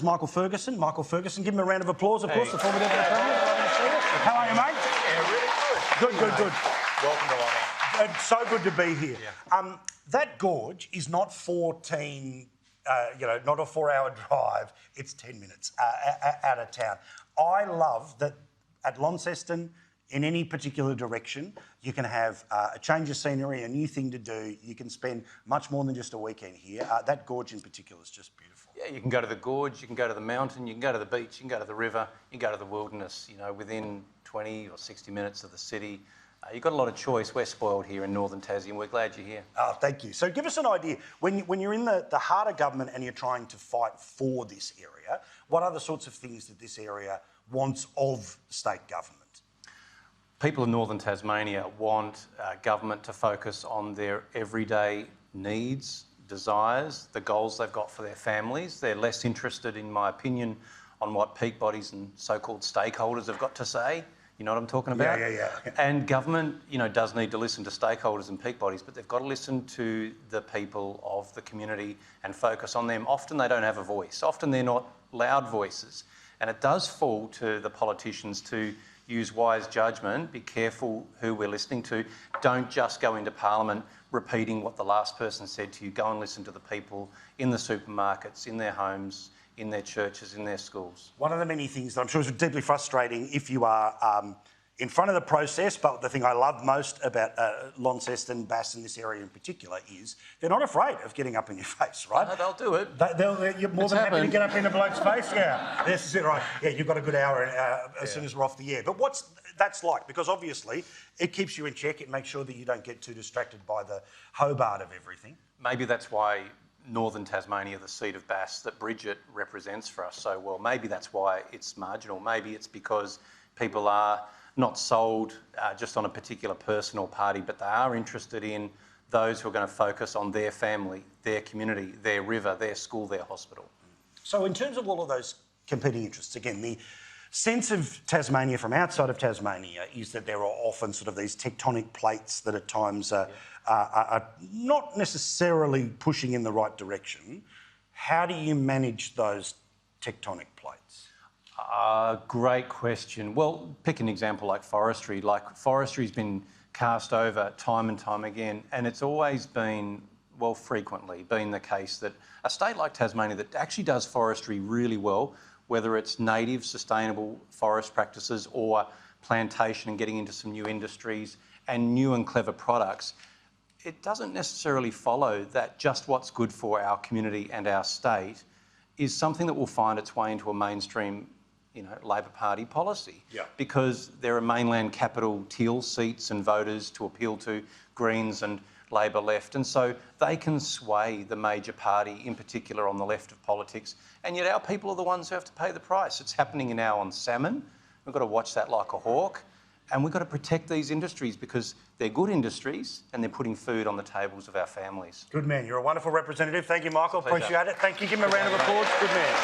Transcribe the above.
Michael Ferguson. Michael Ferguson, give him a round of applause, of course, before we get to the program. How are you, mate? Yeah, really good. Good. Welcome to London. It's so good to be here. Yeah. That gorge is not 14, not a 4-hour drive. It's 10 minutes out of town. I love that at Launceston, in any particular direction, you can have a change of scenery, a new thing to do. You can spend much more than just a weekend here. That gorge in particular is just beautiful. Yeah, you can go to the gorge, you can go to the mountain, you can go to the beach, you can go to the river, you can go to the wilderness, within 20 or 60 minutes of the city. You've got a lot of choice. We're spoiled here in northern Tassie and we're glad you're here. Oh, thank you. So give us an idea. When you're in the heart of government and you're trying to fight for this area, what are the sorts of things that this area wants of state government? People in northern Tasmania want government to focus on their everyday needs, desires, the goals they've got for their families. They're less interested, in my opinion, on what peak bodies and so-called stakeholders have got to say. You know what I'm talking about? Yeah. And government, does need to listen to stakeholders and peak bodies, but they've got to listen to the people of the community and focus on them. Often they don't have a voice. Often they're not loud voices. And it does fall to the politicians to use wise judgment, be careful who we're listening to. Don't just go into Parliament repeating what the last person said to you. Go and listen to the people in the supermarkets, in their homes, in their churches, in their schools. One of the many things that I'm sure is deeply frustrating if you are in front of the process, but the thing I love most about Launceston, Bass in this area in particular is they're not afraid of getting up in your face, right? No, they'll do it. You're more than happy to get up in a bloke's face, yeah. This is it, right. Yeah, you've got a good hour as soon as we're off the air. But what's that's like? Because obviously it keeps you in check. It makes sure that you don't get too distracted by the Hobart of everything. Maybe that's why northern Tasmania, the seat of Bass that Bridget represents for us so well, maybe that's why it's marginal. Maybe it's because people are not sold just on a particular person or party, but they are interested in those who are going to focus on their family, their community, their river, their school, their hospital. So in terms of all of those competing interests, again, the sense of Tasmania from outside of Tasmania is that there are often sort of these tectonic plates that at times are not necessarily pushing in the right direction. How do you manage those tectonic plates? Great question. Well, pick an example like forestry. Like forestry's been cast over time and time again, and it's always been, well, frequently been the case that a state like Tasmania that actually does forestry really well, whether it's native sustainable forest practices or plantation and getting into some new industries and new and clever products, it doesn't necessarily follow that just what's good for our community and our state is something that will find its way into a mainstream Labor Party policy. Yeah. Because there are mainland capital teal seats and voters to appeal to Greens and Labor left. And so they can sway the major party, in particular on the left of politics. And yet our people are the ones who have to pay the price. It's happening now on salmon. We've got to watch that like a hawk. And we've got to protect these industries because they're good industries and they're putting food on the tables of our families. Good man. You're a wonderful representative. Thank you, Michael. Appreciate it. Thank you. Give him a round of applause. Good man.